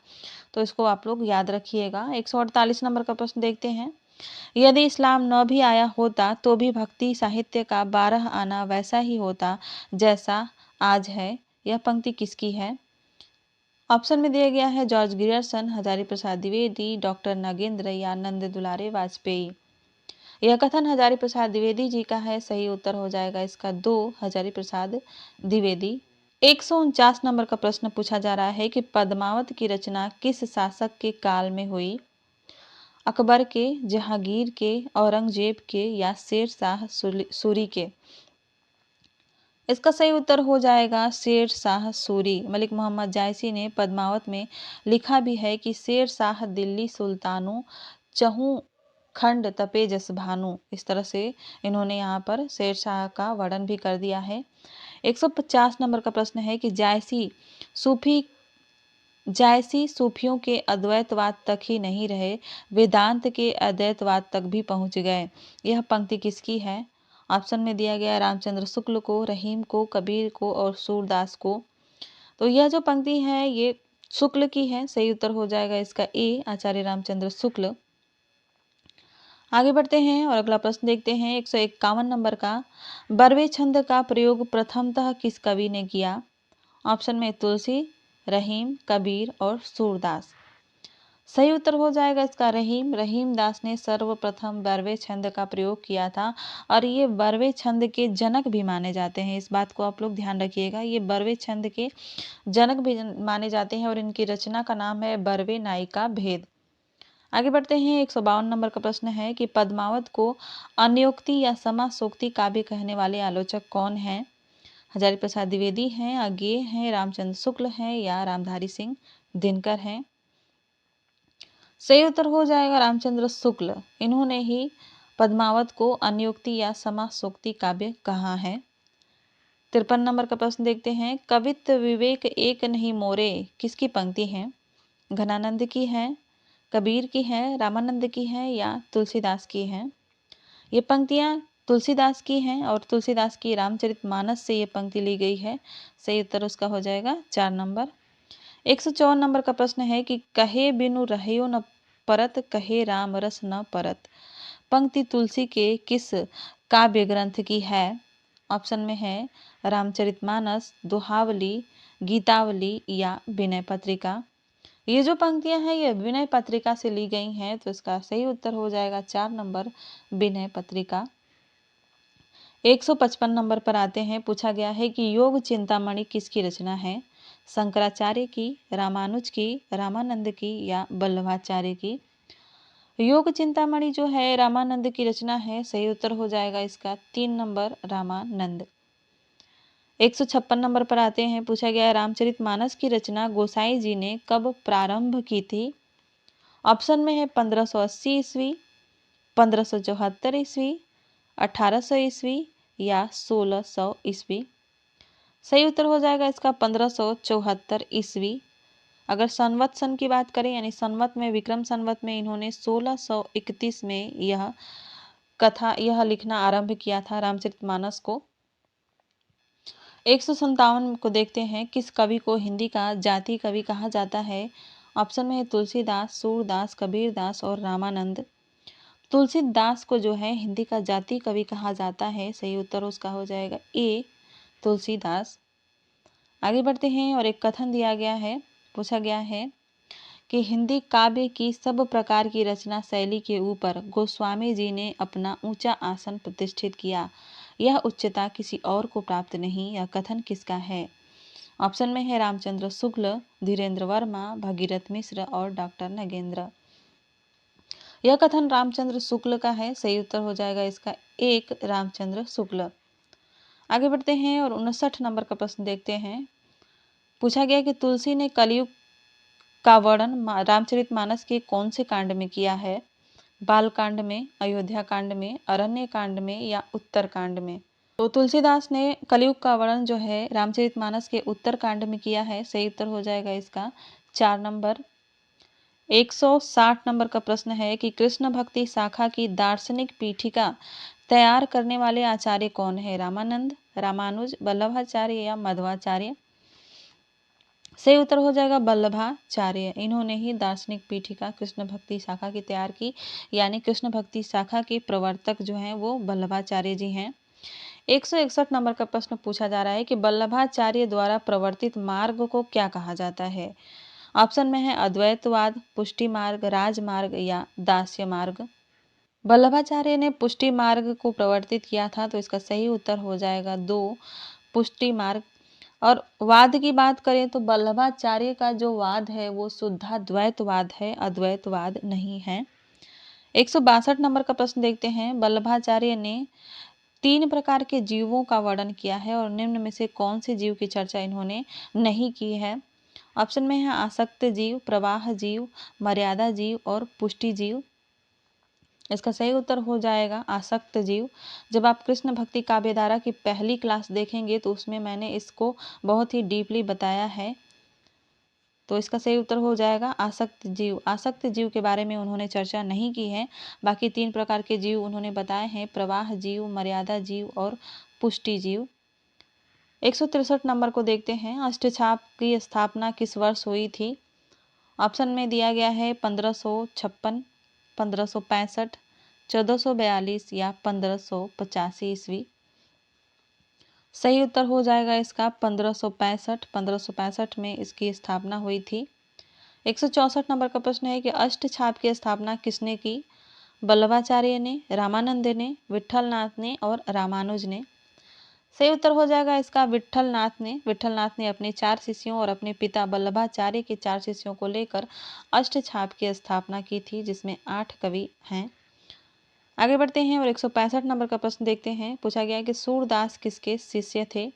तो इसको आप लोग याद रखिएगा। 148 नंबर का प्रश्न देखते हैं। यदि इस्लाम न भी आया होता तो भी भक्ति साहित्य का 12 आना वैसा ही होता जैसा आज है। यह पंक्ति किसकी है? ऑप्शन में दिया गया है George Grierson, Hazari Prasad Dwivedi, doctor Nagendra या नंद दुलारे वाजपेयी। यह कथन हजारी प्रसाद द्विवेदी जी का है। सही उत्तर हो जाएगा इसका 2, हजारी प्रसाद द्विवेदी। 149 नंबर का प्रश्न पूछा जा रहा है कि पद्मावत की रचना किस शासक के काल में हुई? अकबर के, जहांगीर के, औरंगजेब के या शेर शाह सूरी के? इसका सही उत्तर हो जाएगा शेर शाह सूरी। मलिक मोहम्मद जायसी ने पद्मावत में लिखा भी है कि शेर शाह दिल्ली सुल्तानों चहु खंड तपे जस भानु। इस तरह से इन्होंने यहाँ पर शेर शाह का वर्णन भी कर दिया है। 150 नंबर का प्रश्न है कि जायसी सूफियों के अद्वैतवाद तक ही नहीं रहे, वेदांत के अद्वैतवाद तक भी पहुंच गए। यह पंक्ति किसकी है? ऑप्शन में दिया गया रामचंद्र शुक्ल को, रहीम को, कबीर को और सूरदास को। तो यह जो पंक्ति है ये शुक्ल की है। सही उत्तर हो जाएगा इसका ए, आचार्य रामचंद्र शुक्ल। आगे बढ़ते हैं और अगला प्रश्न देखते हैं 151 नंबर का। बरवे छंद का प्रयोग प्रथमतः किस कवि ने किया? ऑप्शन में तुलसी, रहीम, कबीर और सूरदास। सही उत्तर हो जाएगा इसका रहीम। रहीम दास ने सर्वप्रथम बरवे छंद का प्रयोग किया था और ये बरवे छंद के जनक भी माने जाते हैं। इस बात को आप लोग ध्यान रखिएगा, ये बरवे छंद के जनक भी माने जाते हैं और इनकी रचना का नाम है बरवे नायिका भेद। आगे बढ़ते हैं 152 नंबर का प्रश्न है कि पद्मावत को अन्योक्ति या समासोक्ति काव्य कहने वाले आलोचक कौन हैं? हजारी प्रसाद द्विवेदी हैं, अज्ञेय हैं, रामचंद्र शुक्ल हैं या रामधारी सिंह दिनकर हैं? सही उत्तर हो जाएगा रामचंद्र शुक्ल। इन्होंने ही पद्मावत को अन्योक्ति या समासोक्ति काव्य कहा है। 53 नंबर का प्रश्न देखते हैं। कवित्व विवेक एक नहीं मोरे किसकी पंक्ति है? घनानंद की है, कबीर की है, रामानंद की है या तुलसीदास की है? ये पंक्तियां तुलसीदास की हैं और तुलसीदास की रामचरितमानस से ये पंक्ति ली गई है। सही उत्तर उसका हो जाएगा 4 नंबर। 154 नंबर का प्रश्न है कि कहे बिनु रहियो न परत, कहे राम रस न परत। पंक्ति तुलसी के किस काव्य ग्रंथ की है? ऑप्शन में है रामचरितमानस, दोहावली, गीतावली या विनय पत्रिका। ये जो पंक्तियां हैं ये विनय पत्रिका से ली गई हैं, तो इसका सही उत्तर हो जाएगा 4 नंबर विनय पत्रिका। 155 नंबर पर आते हैं। पूछा गया है कि योग चिंतामणि किसकी रचना है? शंकराचार्य की, रामानुज की, रामानंद की या वल्लभाचार्य की? योग चिंतामणि जो है रामानंद की रचना है। सही उत्तर हो जाएगा इसका 3 नंबर रामानंद। 156 नंबर पर आते हैं। पूछा गया है रामचरितमानस की रचना गोसाई जी ने कब प्रारंभ की थी? ऑप्शन में है 1580 ईस्वी, 1574 ईस्वी, 1800 ईस्वी या 1600 ईस्वी। सही उत्तर हो जाएगा इसका 1574 ईस्वी। अगर संवत सन की बात करें यानी संवत में विक्रम संवत में इन्होंने 1631 में यह लिखना आरंभ किया था रामचरितमानस को। 157 को देखते हैं। किस कवि को हिंदी का जाति कवि कहा जाता है? ऑप्शन में है तुलसीदास, सूरदास, कबीरदास और रामानंद। तुलसीदास को जो है हिंदी का जाति कवि कहा जाता है। सही उत्तर उसका हो जाएगा ए तुलसीदास। आगे बढ़ते हैं और एक कथन दिया गया है। पूछा गया है कि हिंदी काव्य की सब प्रकार की रचना शैली के ऊपर गोस्वामी जी ने अपना ऊंचा आसन प्रतिष्ठित किया। यह उच्चता किसी और को प्राप्त नहीं। यह कथन किसका है? ऑप्शन में है रामचंद्र शुक्ल, धीरेन्द्र वर्मा, भगीरथ मिश्र और डॉक्टर नगेंद्र। यह कथन रामचंद्र शुक्ल का है। सही उत्तर हो जाएगा इसका 1 रामचंद्र शुक्ल। आगे बढ़ते हैं और 59 नंबर का प्रश्न देखते हैं। पूछा गया कि तुलसी ने कलयुग का वर्णन रामचरितमानस के कौन से कांड में किया है? बाल कांड में, अयोध्या कांड में, अरण्य कांड में या उत्तर कांड में? तो तुलसीदास ने कलयुग का वर्णन जो है रामचरितमानस के उत्तर कांड में किया है। सही उत्तर हो जाएगा इसका 4 नंबर। 160 नंबर का प्रश्न है कि कृष्ण भक्ति शाखा की दार्शनिक पीठिका तैयार करने वाले आचार्य कौन है? रामानंद, रामानुज, वल्लभाचार्य या मध्वाचार्य? सही उत्तर हो जाएगा वल्लभाचार्य। इन्होंने ही दार्शनिक पीठिका कृष्ण भक्ति शाखा की तैयार की, यानी कृष्ण भक्ति शाखा के प्रवर्तक जो हैं वो वल्लभाचार्य जी हैं। 161 नंबर का प्रश्न पूछा जा रहा है कि वल्लभाचार्य द्वारा प्रवर्तित मार्ग को क्या कहा जाता है? ऑप्शन में है अद्वैतवाद, पुष्टि मार्ग, राजमार्ग या दास्य मार्ग। वल्लभाचार्य ने पुष्टि मार्ग को प्रवर्तित किया था, तो इसका सही उत्तर हो जाएगा 2 पुष्टि मार्ग। और वाद की बात करें तो वल्लभाचार्य का जो वाद है वो शुद्धाद्वैतवाद है, अद्वैतवाद नहीं है। 162 नंबर का प्रश्न देखते हैं। वल्लभाचार्य ने 3 प्रकार के जीवों का वर्णन किया है और निम्न में से कौन से जीव की चर्चा इन्होंने नहीं की है? ऑप्शन में है आसक्त जीव, प्रवाह जीव, मर्यादा जीव और पुष्टि जीव। इसका सही उत्तर हो जाएगा आसक्त जीव। जब आप कृष्ण भक्ति काव्यधारा की पहली क्लास देखेंगे तो उसमें मैंने इसको बहुत ही डीपली बताया है, तो इसका सही उत्तर हो जाएगा आसक्त जीव। आसक्त जीव के बारे में उन्होंने चर्चा नहीं की है। बाकी 3 प्रकार के जीव उन्होंने बताए हैं, प्रवाह जीव, मर्यादा जीव और पुष्टि जीव। 163 नंबर को देखते हैं। अष्टछाप की स्थापना किस वर्ष हुई थी? ऑप्शन में दिया गया है 1556, 1565, 1442 या 1585 ईस्वी। सही उत्तर हो जाएगा इसका 1565। 1565 में इसकी स्थापना हुई थी। 164 नंबर का प्रश्न है कि अष्टछाप की स्थापना किसने की? वल्लभाचार्य ने, रामानंद ने, विट्ठलनाथ ने और रामानुज ने। सही उत्तर हो जाएगा इसका विट्ठलनाथ ने। विट्ठलनाथ ने अपने 4 शिष्यों और अपने पिता वल्लभाचार्य के 4 शिष्यों को लेकर अष्टछाप की स्थापना की थी, जिसमें 8 कवि हैं। आगे बढ़ते हैं और 165 नंबर का प्रश्न देखते हैं। पूछा गया है कि सूरदास किसके शिष्य थे?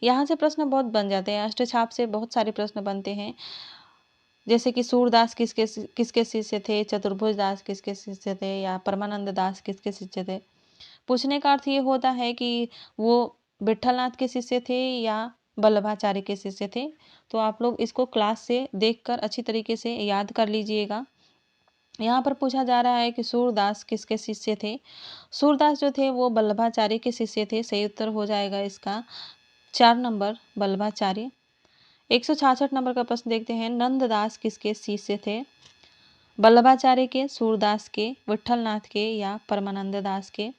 यहाँ से प्रश्न बहुत बन जाते हैं। अष्टछाप से बहुत सारे प्रश्न बनते हैं, जैसे कि सूरदास किसके किसके शिष्य थे, चतुर्भुज दास किसके शिष्य थे, या परमानंद दास किसके शिष्य थे। पूछने का अर्थ ये होता है कि वो विट्ठलनाथ के शिष्य थे या वल्लभाचार्य के शिष्य थे। तो आप लोग इसको क्लास से देखकर अच्छी तरीके से याद कर लीजिएगा। यहाँ पर पूछा जा रहा है कि सूरदास किसके शिष्य थे? सूरदास जो थे वो वल्लभाचार्य के शिष्य थे। सही उत्तर हो जाएगा इसका 4 नंबर वल्लभाचार्य। 166 नंबर का प्रश्न देखते हैं। नंददास किसके शिष्य थे? वल्लभाचार्य के, सूरदास के, विट्ठलनाथ के या परमानंद दास के।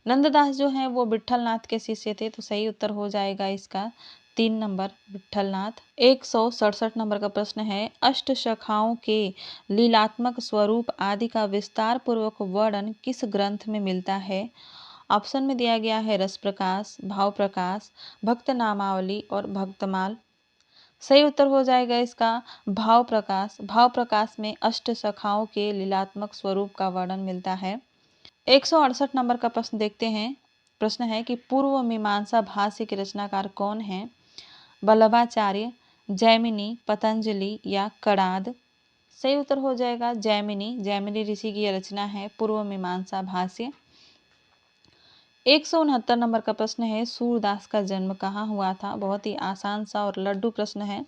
नंददास जो हैं वो विट्ठलनाथ के शिष्य थे, तो सही उत्तर हो जाएगा इसका 3 नंबर विट्ठलनाथ। 167 नंबर का प्रश्न है। अष्ट शाखाओं के लीलात्मक स्वरूप आदि का विस्तार पूर्वक वर्णन किस ग्रंथ में मिलता है? ऑप्शन में दिया गया है रस प्रकाश, भाव प्रकाश, भक्त नामावली और भक्तमाल। सही उत्तर हो जाएगा इसका भाव प्रकाश। भाव प्रकाश में अष्ट शाखाओं के लीलात्मक स्वरूप का वर्णन मिलता है। 168 नंबर का प्रश्न देखते हैं। प्रश्न है कि पूर्व मीमांसा भाष्य के रचनाकार कौन है? वल्लभाचार्य, जैमिनी, पतंजलि या कणाद। सही उत्तर हो जाएगा जैमिनी। जैमिनी ऋषि की यह रचना है पूर्व मीमांसा भाष्य। 169 नंबर का प्रश्न है। सूरदास का जन्म कहाँ हुआ था? बहुत ही आसान सा और लड्डू प्रश्न है।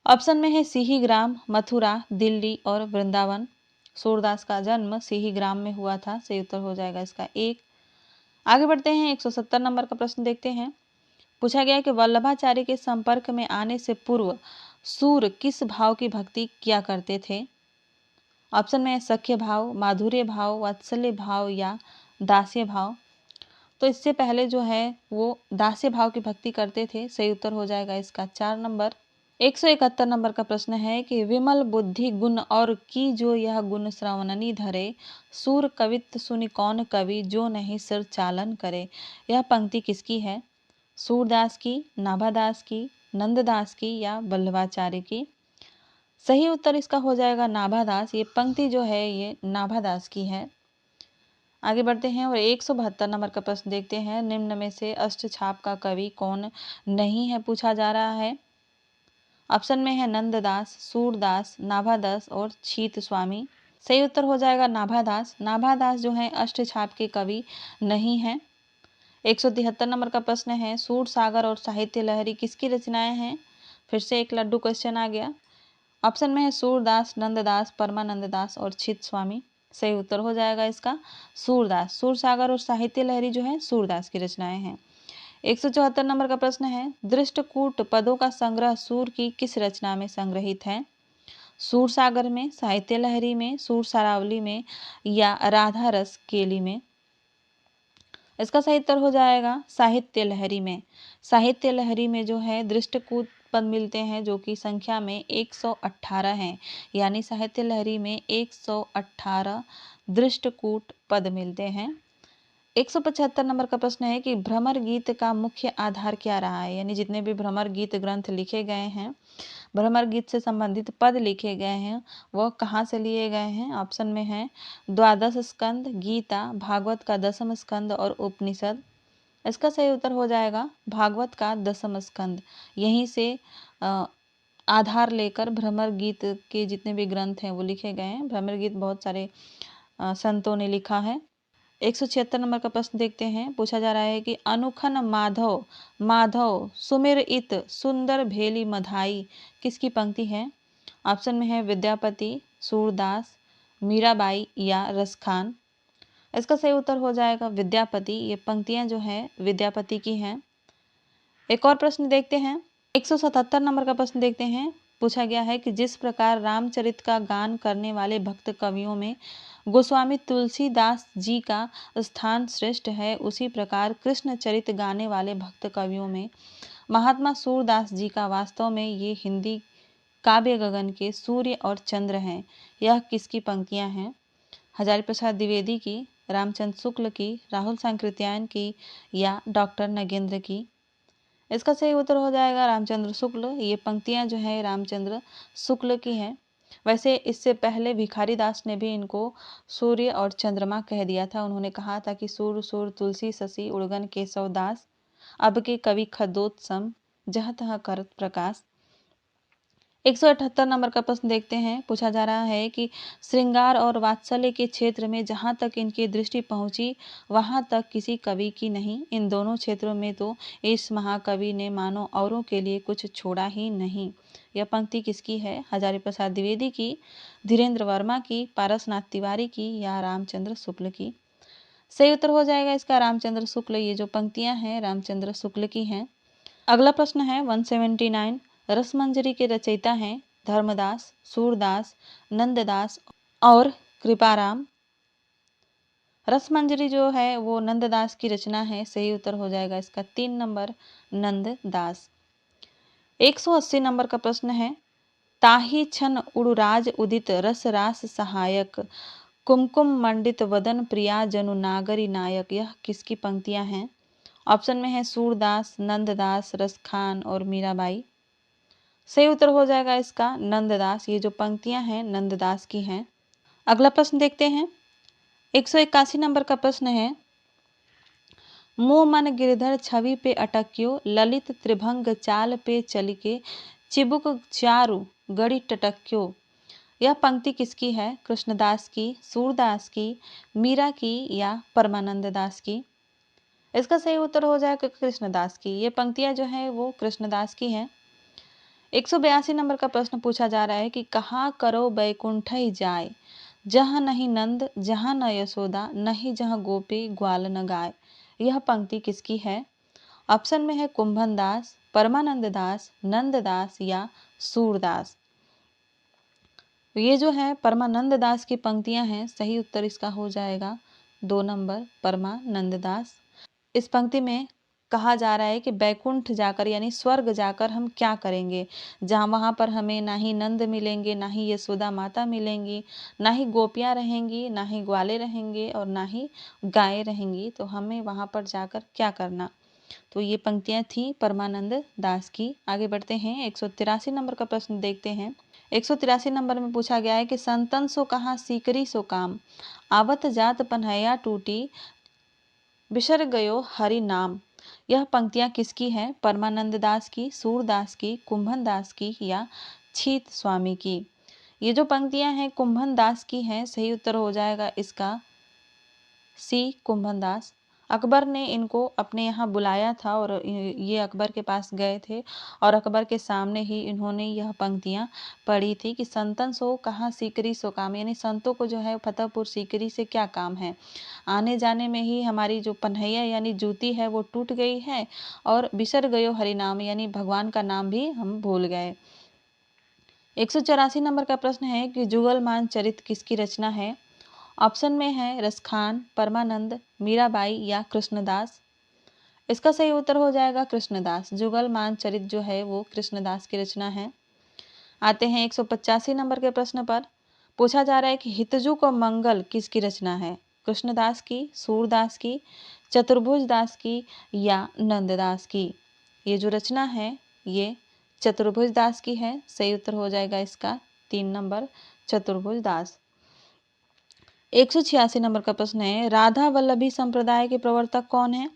ऑप्शन में है सिहीग्राम, मथुरा, दिल्ली और वृंदावन। सूरदास का जन्म सिहीग्राम में हुआ था। सही उत्तर हो जाएगा इसका 1। आगे बढ़ते हैं 170 नंबर का प्रश्न देखते हैं। पूछा गया कि वल्लभाचार्य के संपर्क में आने से पूर्व सूर किस भाव की भक्ति किया करते थे? ऑप्शन में है सख्य भाव, माधुर्य भाव, वात्सल्य भाव या दास्य भाव। तो इससे पहले जो है वो दास्य भाव की भक्ति करते थे। सही उत्तर हो जाएगा इसका 4 नंबर। 171 नंबर का प्रश्न है कि विमल बुद्धि गुण और की जो यह गुण श्रवणनी धरे, सूर कवित सुनि कौन कवि जो नहीं सिर चालन करे। यह पंक्ति किसकी है? सूरदास की, नाभादास की, नंददास की या वल्लभाचार्य की। सही उत्तर इसका हो जाएगा नाभादास। ये पंक्ति जो है ये नाभादास की है। आगे बढ़ते हैं और 172 नंबर का प्रश्न देखते हैं। निम्न में से अष्टछाप का कवि कौन नहीं है पूछा जा रहा है। ऑप्शन में है नंददास, सूरदास, नाभादास और छीत स्वामी। सही उत्तर हो जाएगा नाभादास। नाभादास जो है अष्टछाप के कवि नहीं है। 173 नंबर का प्रश्न है। सूर सागर और साहित्य लहरी किसकी रचनाएं हैं? फिर से एक लड्डू क्वेश्चन आ गया। ऑप्शन में है सूरदास, नंददास, परमानंददास और छित स्वामी। सही उत्तर हो जाएगा इसका सूरदास। सूर सागर और साहित्य लहरी जो है सूरदास की रचनाएं हैं। 174 नंबर का प्रश्न है। दृष्टकूट पदों का संग्रह सूर की किस रचना में संग्रहित है? सूर सागर में, साहित्य लहरी में, सूर सारावली में या राधा रस केली में। इसका सही उत्तर हो जाएगा साहित्य लहरी में। साहित्य लहरी में जो है दृष्टकूट पद मिलते हैं जो कि संख्या में 118 हैं, यानी साहित्य लहरी में 118 दृष्टकूट पद मिलते हैं। 175 नंबर का प्रश्न है कि भ्रमर गीत का मुख्य आधार क्या रहा है? यानी जितने भी भ्रमर गीत ग्रंथ लिखे गए हैं, भ्रमर गीत से संबंधित पद लिखे गए हैं, वह कहाँ से लिए गए हैं? ऑप्शन में है द्वादश स्कंद, गीता, भागवत का 10वां स्कंद और उपनिषद। इसका सही उत्तर हो जाएगा भागवत का 10वां स्कंद। यहीं से आधार लेकर भ्रमर गीत के जितने भी ग्रंथ हैं वो लिखे गए हैं। भ्रमर गीत बहुत सारे संतों ने लिखा है। 176 नंबर का प्रश्न देखते हैं। पूछा जा रहा है कि अनुखन माधव माधव सुमिर इत सुंदर भेली मधाई किसकी पंक्ति है? ऑप्शन में है विद्यापति, सूरदास, मीराबाई या रसखान। इसका सही उत्तर हो जाएगा विद्यापति। ये पंक्तियां जो हैं विद्यापति की हैं। एक और प्रश्न देखते हैं। 177 नंबर का प्रश्न देखते हैं। पूछा गया है कि जिस प्रकार रामचरित का गान करने वाले भक्त कवियों में गोस्वामी तुलसीदास जी का स्थान श्रेष्ठ है, उसी प्रकार कृष्ण चरित गाने वाले भक्त कवियों में महात्मा सूरदास जी का वास्तव में ये हिंदी काव्य गगन के सूर्य और चंद्र हैं। यह किसकी पंक्तियां हैं? हजारी प्रसाद द्विवेदी की, रामचंद्र शुक्ल की, राहुल सांकृत्यायन की या डॉक्टर नगेंद्र की? इसका सही उत्तर हो जाएगा रामचंद्र शुक्ल। ये पंक्तियां जो है रामचंद्र शुक्ल की हैं। वैसे इससे पहले भिखारी दास ने भी इनको सूर्य और चंद्रमा कह दिया था। उन्होंने कहा था कि सूर सूर तुलसी शशि उड़गन केशव दास, अब के कवि खद्दोत सम, जह तह करत प्रकाश। 178 नंबर का प्रश्न देखते हैं। पूछा जा रहा है कि श्रृंगार और वात्सल्य के क्षेत्र में जहाँ तक इनकी दृष्टि पहुँची वहाँ तक किसी कवि की नहीं। इन दोनों क्षेत्रों में तो इस महाकवि ने मानो औरों के लिए कुछ छोड़ा ही नहीं। यह पंक्ति किसकी है? हजारी प्रसाद द्विवेदी की, धीरेन्द्र वर्मा की, पारसनाथ तिवारी की या रामचंद्र शुक्ल की? सही उत्तर हो जाएगा इसका रामचंद्र शुक्ल। ये जो पंक्तियां हैं रामचंद्र शुक्ल की हैं। अगला प्रश्न है 179। रसमंजरी के रचयिता हैं धर्मदास, सूरदास, नंददास और कृपाराम। रसमंजरी जो है वो नंददास की रचना है। सही उत्तर हो जाएगा इसका 3 नंबर नंददास। 180 नंबर का प्रश्न है ताहि छन उड़ुराज उदित रस रास सहायक, कुमकुम मंडित वदन प्रिया जनु नागरी नायक। यह किसकी पंक्तियां हैं? ऑप्शन में है सूरदास, नंददास, रसखान और मीराबाई। सही उत्तर हो जाएगा इसका नंददास। ये जो पंक्तियां हैं नंददास की हैं। अगला प्रश्न देखते हैं। 181 नंबर का प्रश्न है मोह मन गिरधर छवि पे अटक्यो, ललित त्रिभंग चाल पे चलिके, चिबुक चारु गढ़ी टटक्यो। यह पंक्ति किसकी है? कृष्णदास की, सूरदास की, मीरा की या परमानंद दास की? इसका सही उत्तर हो जाएगा कृष्णदास की। ये पंक्तियां जो है वो कृष्णदास की हैं। 182 नंबर का प्रश्न पूछा जा रहा है कि कहाँ करो बैकुंठ जाय, जहाँ नहीं नंद जहाँ न यशोदा, नहीं जहाँ गोपी ग्वाल न गाय। यह पंक्ति किसकी है? ऑप्शन में है कुंभन दास, परमानंद दास, नंददास या सूरदास। ये जो है परमानंद दास की पंक्तियां हैं। सही उत्तर इसका हो जाएगा 2 नंबर परमानंद दास। इस पंक्ति में कहा जा रहा है कि बैकुंठ जाकर यानी स्वर्ग जाकर हम क्या करेंगे, जहाँ वहाँ पर हमें ना ही नंद मिलेंगे, ना ही यशोदा माता मिलेंगी, ना ही गोपियाँ रहेंगी, ना ही ग्वाले रहेंगे और ना ही गायें रहेंगी। तो हमें वहाँ पर जाकर क्या करना? तो ये पंक्तियाँ थी परमानंद दास की। आगे बढ़ते हैं। 183 नंबर का प्रश्न देखते हैं। 183 नंबर में पूछा गया है कि संतन सो कहा सीकरी सो काम, आवत जात पन्हैया टूटी, बिसर गयो हरि नाम। यह पंक्तियां किसकी हैं? परमानंद दास की, सूरदास की, कुंभन दास की या छीत स्वामी की? ये जो पंक्तियां हैं कुंभन दास की हैं। सही उत्तर हो जाएगा इसका सी कुंभन दास। अकबर ने इनको अपने यहाँ बुलाया था और ये अकबर के पास गए थे और अकबर के सामने ही इन्होंने यह पंक्तियाँ पढ़ी थी कि संतन सो कहाँ सीकरी सो काम, यानी संतों को जो है फतेहपुर सीकरी से क्या काम है, आने जाने में ही हमारी जो पन्हैया यानी जूती है वो टूट गई है और बिसर गयो हरिनाम यानी भगवान का नाम भी हम भूल गए। 184 नंबर का प्रश्न है कि जुगलमान चरित किसकी रचना है? ऑप्शन में है रसखान, परमानंद, मीराबाई या कृष्णदास। इसका सही उत्तर हो जाएगा कृष्णदास। जुगलमान चरित जो है वो कृष्णदास की रचना है। आते हैं 185 नंबर के प्रश्न पर। पूछा जा रहा है कि हितजू को मंगल किसकी रचना है? कृष्णदास की, सूरदास की, चतुर्भुज दास की या नंददास की? ये जो रचना है ये चतुर्भुज दास की है। सही उत्तर हो जाएगा इसका 3 नंबर चतुर्भुज दास। 186 नंबर का प्रश्न है राधा वल्लभी संप्रदाय के प्रवर्तक कौन है?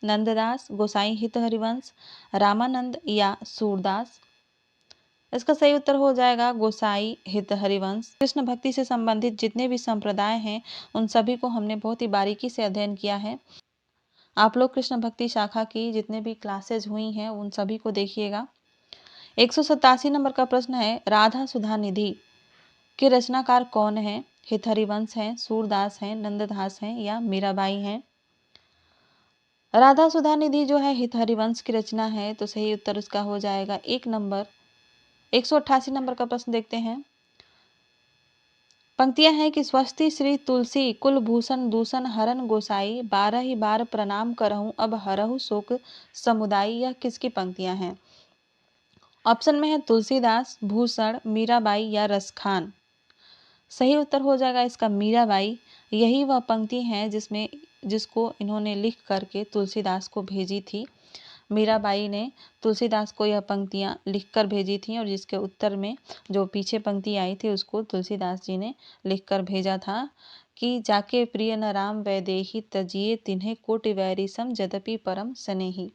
नंददास, गोसाई हित हरिवंश, रामानंद या सूरदास? इसका सही उत्तर हो जाएगा गोसाई हित हरिवंश। कृष्ण भक्ति से संबंधित जितने भी संप्रदाय हैं उन सभी को हमने बहुत ही बारीकी से अध्ययन किया है। आप लोग कृष्ण भक्ति शाखा की जितने भी क्लासेज हुई हैं उन सभी को देखिएगा। 187 नंबर का प्रश्न है राधा सुधा निधि के रचनाकार कौन है? हित हरिवंश हैं, सूरदास हैं, नंददास हैं या मीराबाई हैं? राधा सुधा निधि जो है हित हरिवंश की रचना है। तो सही उत्तर उसका हो जाएगा 1 नंबर। 188 नंबर का प्रश्न देखते हैं। पंक्तियां हैं कि स्वस्ति श्री तुलसी कुलभूषण दूषण हरन गोसाई 12 ही बार प्रणाम करहूं अब हरहु शोक समुदाय। यह किसकी पंक्तियां हैं? ऑप्शन में है तुलसीदास, भूषण, मीराबाई या रसखान। सही उत्तर हो जाएगा इसका मीराबाई। यही वह पंक्ति है जिसको इन्होंने लिख करके तुलसीदास को भेजी थी। मीराबाई ने तुलसीदास को यह पंक्तियाँ लिखकर भेजी थी और जिसके उत्तर में जो पीछे पंक्ति आई थी उसको तुलसीदास जी ने लिखकर भेजा था कि जाके प्रिय न राम वैदेही तजिए तिन्हें कोटि वैरी सम यद्यपि परम स्नेही।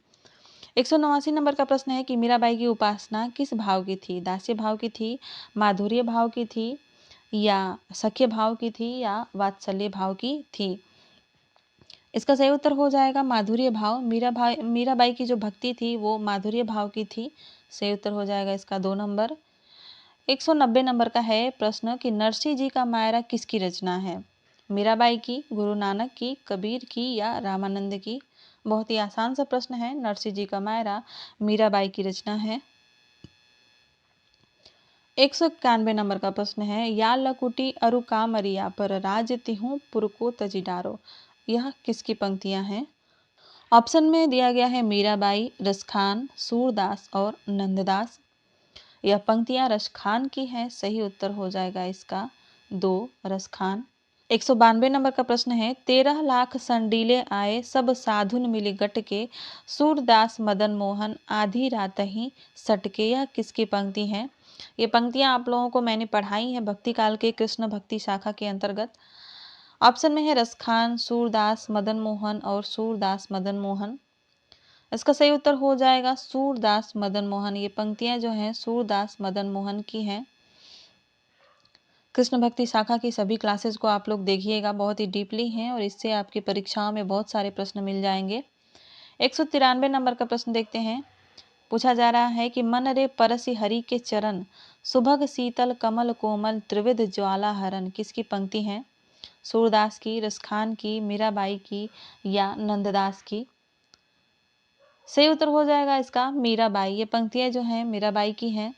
189 नंबर का प्रश्न है कि मीराबाई की उपासना किस भाव की थी? दास्य भाव की थी, माधुर्य भाव की थी या सख्य भाव की थी या वात्सल्य भाव की थी? इसका सही उत्तर हो जाएगा माधुर्य भाव। मीराबाई की जो भक्ति थी वो माधुर्य भाव की थी। सही उत्तर हो जाएगा इसका 2 नंबर। 190 नंबर का है प्रश्न कि नरसिंह जी का मायरा किसकी रचना है? मीराबाई की, गुरु नानक की, कबीर की या रामानंद की? बहुत ही आसान सा प्रश्न है। नरसिंह जी का मायरा मीराबाई की रचना है। 191 नंबर का प्रश्न है या लकुटी अरु कामरिया पर राज तिहु पुर को तजिडारो। यह किसकी पंक्तियां हैं? ऑप्शन में दिया गया है मीराबाई, रसखान, सूरदास और नंददास। यह पंक्तियां रसखान की हैं। सही उत्तर हो जाएगा इसका 2 रसखान। 192 नंबर का प्रश्न है 13 लाख संडीले आए सब साधुन मिली गट के सूरदास मदन मोहन आधी रात ही सटके। यह किसकी पंक्ति है? ये पंक्तियां आप लोगों को मैंने पढ़ाई हैं भक्ति काल के कृष्ण भक्ति शाखा के अंतर्गत। ऑप्शन में है रसखान, सूरदास मदन मोहन और सूरदास मदन मोहन। इसका सही उत्तर हो जाएगा सूरदास मदन मोहन। ये पंक्तियां जो हैं सूरदास मदन मोहन की हैं। कृष्ण भक्ति शाखा की सभी क्लासेस को आप लोग देखिएगा, बहुत ही डीपली हैं और इससे आपकी परीक्षाओं में बहुत सारे प्रश्न मिल जाएंगे। 193 नंबर का प्रश्न देखते हैं। पूछा जा रहा है कि मन रे परसि हरि के चरण सुभग शीतल कमल कोमल त्रिविध ज्वाला हरण। किसकी पंक्ति है? सूरदास की, रसखान की, मीराबाई की या नंददास की? सही उत्तर हो जाएगा इसका मीराबाई। ये पंक्तियां जो हैं मीराबाई की हैं।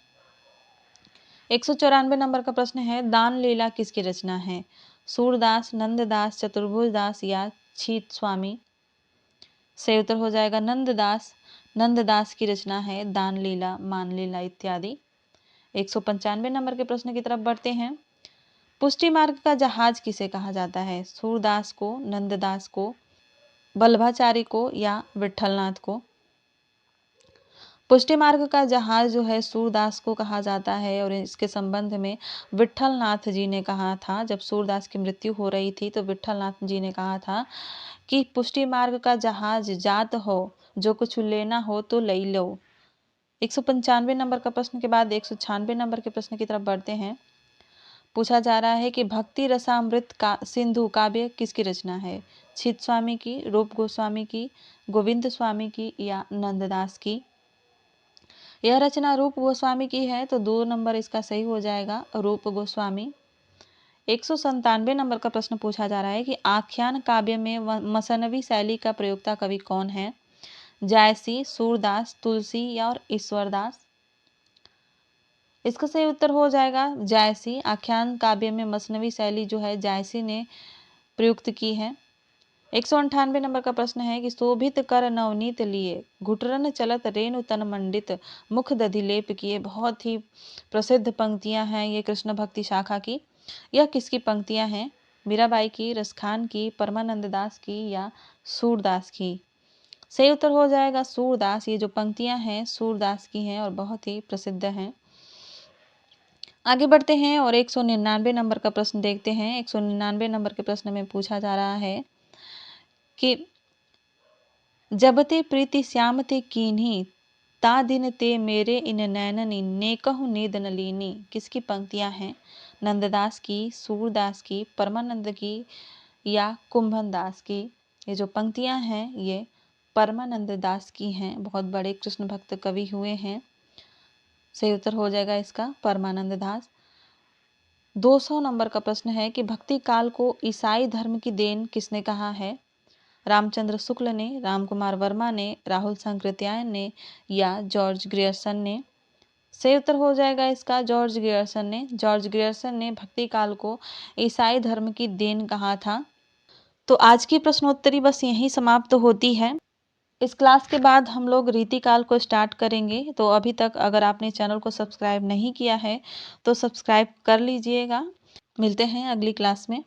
194 नंबर का प्रश्न है दान लीला किसकी रचना है? सूरदास, नंददास, चतुर्भुजदास या छीत स्वामी? सही उत्तर हो जाएगा नंददास। नंददास की रचना है दान लीला, मान लीला इत्यादि। 195 नंबर के प्रश्न की तरफ बढ़ते हैं। पुष्टि मार्ग का जहाज किसे कहा जाता है? सूरदास को, नंददास को, वल्लभाचारी को या विठलनाथ को? पुष्टि मार्ग का जहाज जो है सूरदास को कहा जाता है और इसके संबंध में विठलनाथ जी ने कहा था। जब सूरदास की मृत्यु हो रही थी तो विठलनाथ जी ने कहा था कि पुष्टि मार्ग का जहाज जात हो, जो कुछ लेना हो तो ले लो। 195 नंबर का प्रश्न के बाद 196 नंबर के प्रश्न की तरफ बढ़ते हैं। पूछा जा रहा है कि भक्ति रसामृत का सिंधु काव्य किसकी रचना है? छित स्वामी की, रूप गोस्वामी की, गोविंद स्वामी की या नंददास की? यह रचना रूप गोस्वामी की है तो 2 नंबर इसका सही हो जाएगा रूप गोस्वामी। 197 नंबर का प्रश्न पूछा जा रहा है कि आख्यान काव्य में मसनवी शैली का प्रयोक्ता कवि कौन है? जायसी, सूरदास, तुलसी या और ईश्वरदास? इसका सही उत्तर हो जाएगा जायसी। आख्यान काव्य में मसनवी शैली जो है जायसी ने प्रयुक्त की है। 198 नंबर का प्रश्न है कि शोभित कर नवनीत लिए घुटरन चलत रेणु तन मंडित मुख दधिलेप किए। बहुत ही प्रसिद्ध पंक्तियां हैं ये कृष्ण भक्ति शाखा की। यह किसकी पंक्तियां हैं? मीराबाई की, रसखान की, परमानंद दास की या सूरदास की? सही उत्तर हो जाएगा सूरदास। ये जो पंक्तियां हैं सूरदास की हैं और बहुत ही प्रसिद्ध हैं। आगे बढ़ते हैं और 199 नंबर का प्रश्न देखते हैं। 199 नंबर के प्रश्न में पूछा जा रहा है कि जब ते प्रीति श्याम ते कीन्ही ता दिन ते मेरे इन नैननी नेकहु नींद न लीनी। किसकी पंक्तियां हैं? नंददास की, सूरदास की, परमानंद की या कुंभन दास की? ये जो पंक्तियां हैं ये परमानंद दास की हैं। बहुत बड़े कृष्ण भक्त कवि हुए हैं। सही उत्तर हो जाएगा इसका परमानंद दास। 200 नंबर का प्रश्न है कि भक्ति काल को ईसाई धर्म की देन किसने कहा है? रामचंद्र शुक्ल ने, रामकुमार वर्मा ने, राहुल सांकृत्यायन ने या जॉर्ज ग्रियर्सन ने? सही उत्तर हो जाएगा इसका जॉर्ज ग्रियर्सन ने। जॉर्ज ग्रियर्सन ने भक्ति काल को ईसाई धर्म की देन कहा था। तो आज की प्रश्नोत्तरी बस यहीं समाप्त होती है। इस क्लास के बाद हम लोग रीतिकाल को स्टार्ट करेंगे। तो अभी तक अगर आपने चैनल को सब्सक्राइब नहीं किया है तो सब्सक्राइब कर लीजिएगा। मिलते हैं अगली क्लास में।